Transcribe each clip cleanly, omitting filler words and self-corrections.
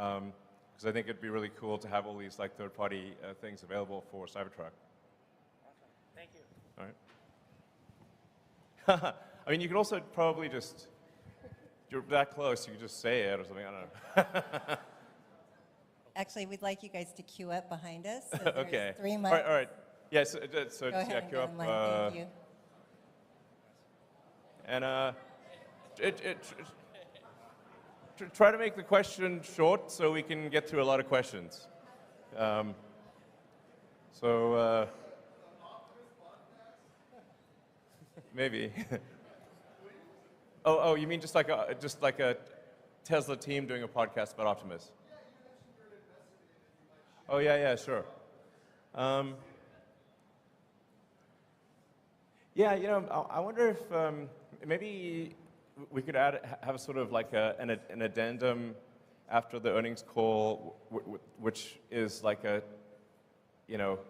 because I think it'd be really cool to have all these like third-party things available for Cybertruck. Awesome. Thank you. All right. I mean, you could also probably just, you're that close, you could just say it or something, I don't know. Actually, we'd like you guys to queue up behind us. So Okay. 3 mics. All right. Yeah, so Go just ahead yeah, and queue go up. in line. Thank you. And try to make the question short so we can get through a lot of questions. Maybe. Oh, you mean just like a Tesla team doing a podcast about Optimus? Oh yeah, sure. Yeah, you know, I wonder if maybe we could have sort of like an addendum after the earnings call, which is like a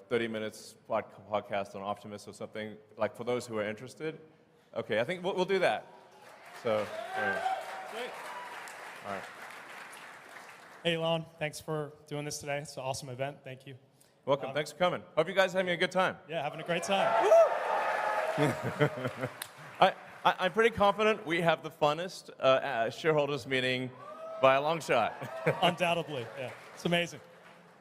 30 minutes podcast on Optimus or something, like for those who are interested. Okay, I think we'll do that. So, Great. all right. Hey, Elon, thanks for doing this today. It's an awesome event. Thank you. Welcome. Thanks for coming. Hope you guys are having a good time. Yeah, having a great time. I'm pretty confident we have the funnest shareholders meeting by a long shot. Undoubtedly, yeah. It's amazing.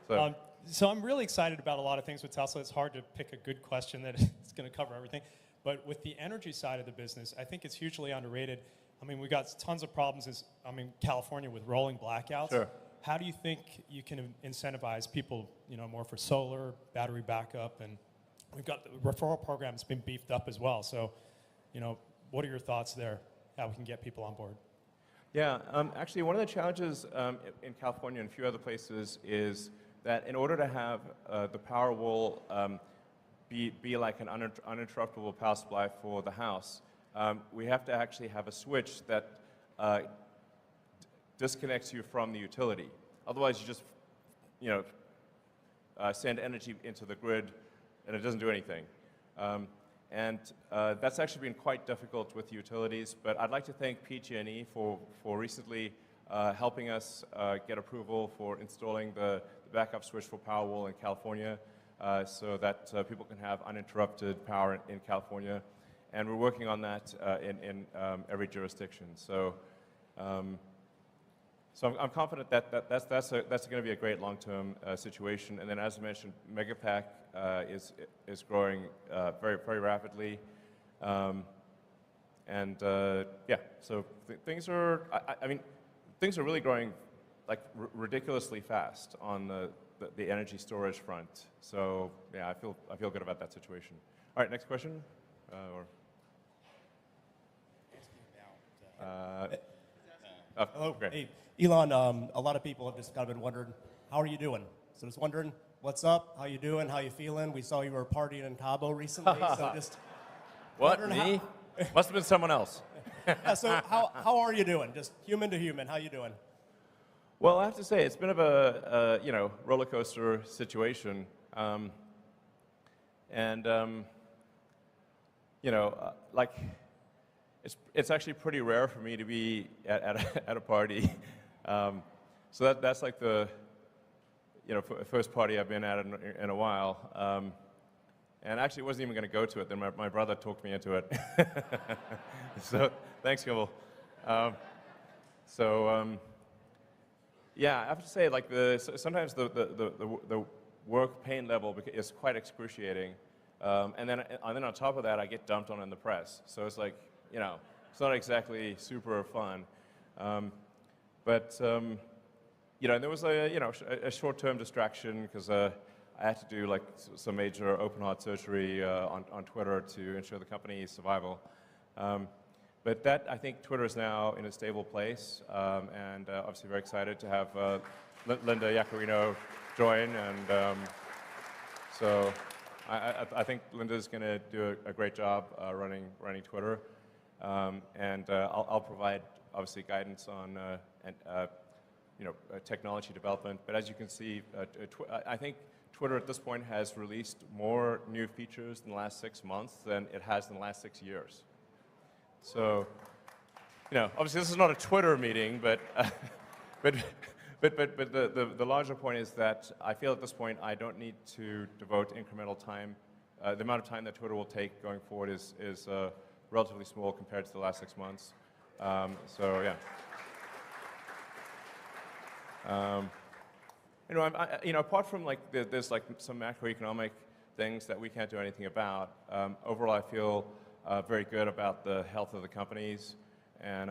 So, So I'm really excited about a lot of things with Tesla. It's hard to pick a good question that is going to cover everything. But with the energy side of the business, I think it's hugely underrated. I mean, we've got tons of problems in California with rolling blackouts. Sure. How do you think you can incentivize people, more for solar, battery backup, and we've got the referral program that's been beefed up as well. So, what are your thoughts there? How we can get people on board? yeah, actually, one of the challenges in California and a few other places is that in order to have the Powerwall be like an uninterruptible power supply for the house, we have to actually have a switch that disconnects you from the utility. Otherwise, you just, send energy into the grid, and it doesn't do anything. That's actually been quite difficult with utilities, but I'd like to thank PG&E for recently helping us get approval for installing the backup switch for Powerwall in California so that people can have uninterrupted power in California. And we're working on that in every jurisdiction. So I'm confident that that's going to be a great long-term situation. And then, as I mentioned, Megapack is growing very, very rapidly. Yeah, so things are. I mean, things are really growing like ridiculously fast on the energy storage front. So yeah, I feel good about that situation. All right, next question. Hello. Great. Hey, Elon, a lot of people have just kind of been wondering, how are you doing? So just wondering, what's up? How you doing? How you feeling? We saw you were partying in Cabo recently, so just What, me? Must have been someone else. yeah, so how are you doing? Just human to human, how you doing? Well, I have to say, it's been a bit of a roller coaster situation. Like, it's actually pretty rare for me to be at a party. So that's like the first party I've been at in a while. And actually wasn't even going to go to it. Then my brother talked me into it. So thanks, Kimball. Yeah, I have to say, like sometimes the work pain level is quite excruciating. And then on top of that, I get dumped on in the press. So it's like, it's not exactly super fun. There was a short-term distraction because I had to do like some major open heart surgery on Twitter to ensure the company's survival. But that, I think Twitter is now in a stable place, and obviously very excited to have Linda Yaccarino join. And so I think Linda's going to do a great job running Twitter. I'll provide, obviously, guidance on technology development. But as you can see, I think Twitter at this point has released more new features in the last 6 months than it has in the last 6 years. So, obviously this is not a Twitter meeting, but But the larger point is that I feel at this point I don't need to devote incremental time. The amount of time that Twitter will take going forward is relatively small compared to the last 6 months. So yeah. Apart from like there's like some macroeconomic things that we can't do anything about. Overall, I feel very good about the health of the companies, and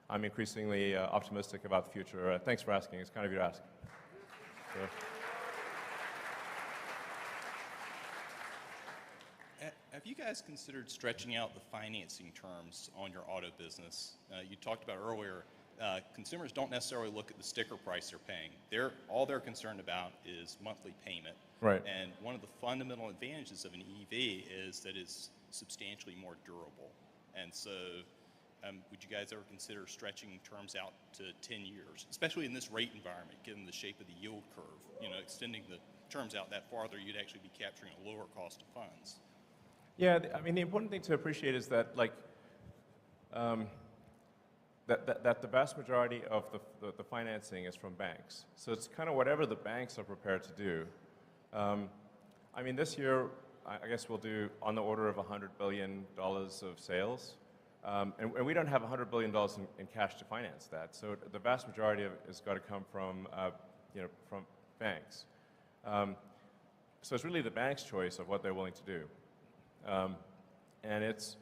I'm increasingly optimistic about the future. Thanks for asking. It's kind of you to ask. So. Have you guys considered stretching out the financing terms on your auto business? You talked about earlier, consumers don't necessarily look at the sticker price they're paying. All they're concerned about is monthly payment. Right. And one of the fundamental advantages of an EV is that it's substantially more durable. And so would you guys ever consider stretching terms out to 10 years, especially in this rate environment, given the shape of the yield curve? Extending the terms out that farther, you'd actually be capturing a lower cost of funds. Yeah, I mean, the important thing to appreciate is that, like, that the vast majority of the financing is from banks. So it's kind of whatever the banks are prepared to do. I mean, this year, I guess we'll do on the order of $100 billion of sales. And we don't have $100 billion in cash to finance that. So the vast majority of it has got to come from, from banks. So it's really the bank's choice of what they're willing to do. And it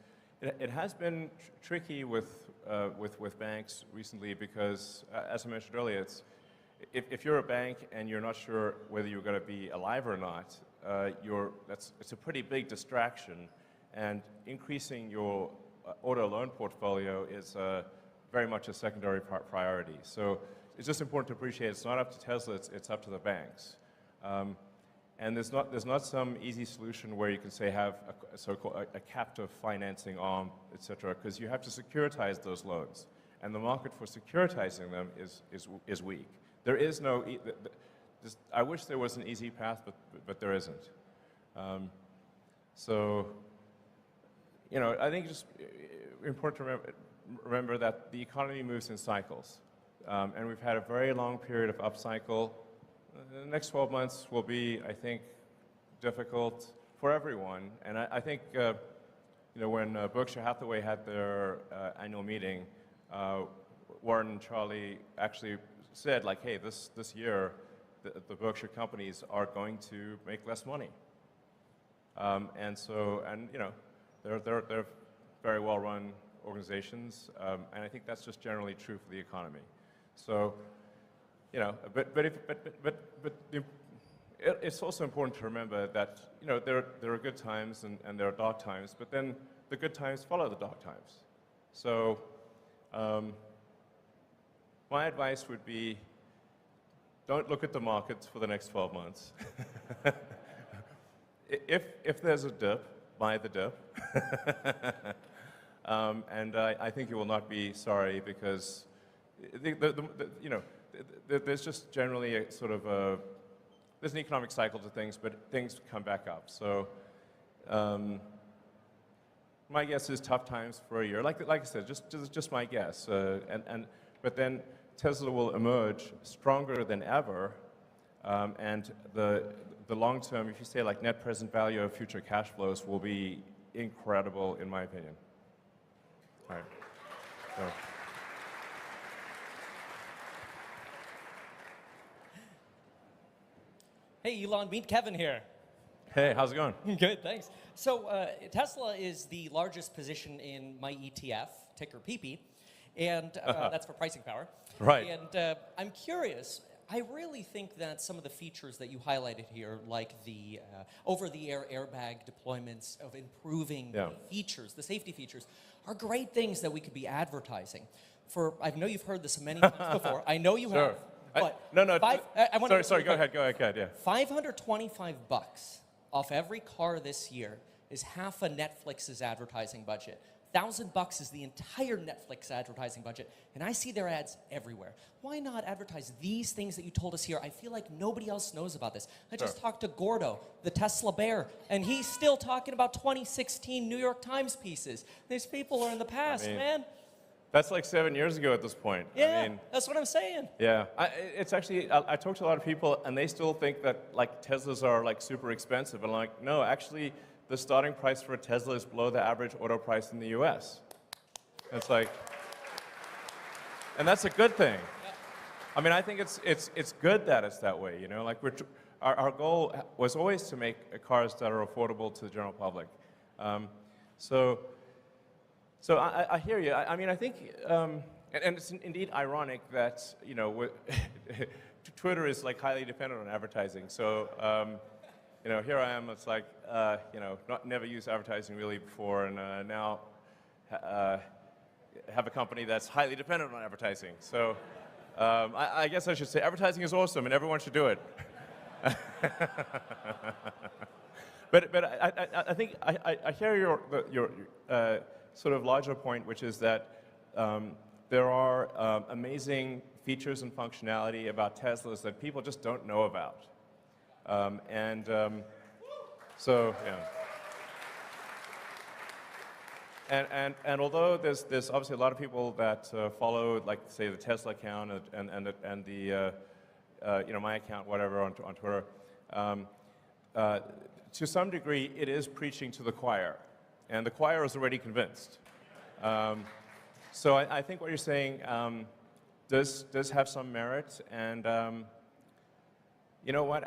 has been tricky with banks recently because, as I mentioned earlier, if you're a bank and you're not sure whether you're going to be alive or not, it's a pretty big distraction, and increasing your auto loan portfolio is very much a secondary priority. So it's just important to appreciate it's not up to Tesla, it's up to the banks. And there's not some easy solution where you can say have a so-called a captive financing arm, et cetera, because you have to securitize those loans, and the market for securitizing them is weak. There is no. I wish there was an easy path, but there isn't. So, I think it's just important to remember that the economy moves in cycles, and we've had a very long period of upcycle. The next 12 months will be, I think, difficult for everyone. And I think, when Berkshire Hathaway had their annual meeting, Warren and Charlie actually said, like, hey, this year, the Berkshire companies are going to make less money. They're very well-run organizations, and I think that's just generally true for the economy. So. It's also important to remember that there are good times and there are dark times, but then the good times follow the dark times. So my advice would be, don't look at the markets for the next 12 months. If there's a dip, buy the dip. And I think you will not be sorry because there's just generally a sort of there's an economic cycle to things, but things come back up. So my guess is tough times for a year. Like I said, just my guess. But then Tesla will emerge stronger than ever, and the long term, if you say like net present value of future cash flows, will be incredible, in my opinion. All right. So. Hey, Elon, meet Kevin here. Hey, how's it going? Good, thanks. So Tesla is the largest position in my ETF, ticker PP, and that's for pricing power. Right. And I'm curious, I really think that some of the features that you highlighted here, like the over-the-air airbag deployments of improving the features, the safety features, are great things that we could be advertising. I know you've heard this many times before. I know you have. But sorry, go ahead, yeah. $525 off every car this year is half a Netflix's advertising budget. $1,000 is the entire Netflix advertising budget, and I see their ads everywhere. Why not advertise these things that you told us here? I feel like nobody else knows about this. I just talked to Gordo, the Tesla bear, and he's still talking about 2016 New York Times pieces. These people are in the past, man. That's like 7 years ago at this point. Yeah, I mean, that's what I'm saying. yeah. It's actually, I talked to a lot of people, and they still think that like Teslas are like super expensive. And like, no, actually, the starting price for a Tesla is below the average auto price in the US. It's like, and that's a good thing. I mean, I think it's good that it's that way, you know? Like, our goal was always to make cars that are affordable to the general public. So I hear you. I mean, I think, and it's indeed ironic that, you know, Twitter is like highly dependent on advertising. So, you know, here I am, it's like, you know, never used advertising really before, and now have a company that's highly dependent on advertising. So I guess I should say advertising is awesome and everyone should do it. But I think I hear your sort of larger point, which is that there are amazing features and functionality about Teslas that people just don't know about. So, yeah. And although there's obviously a lot of people that follow, like, say, the Tesla account and the, you know, my account, whatever, on Twitter, to some degree, it is preaching to the choir. And the choir is already convinced. So I think what you're saying does have some merit. And you know what?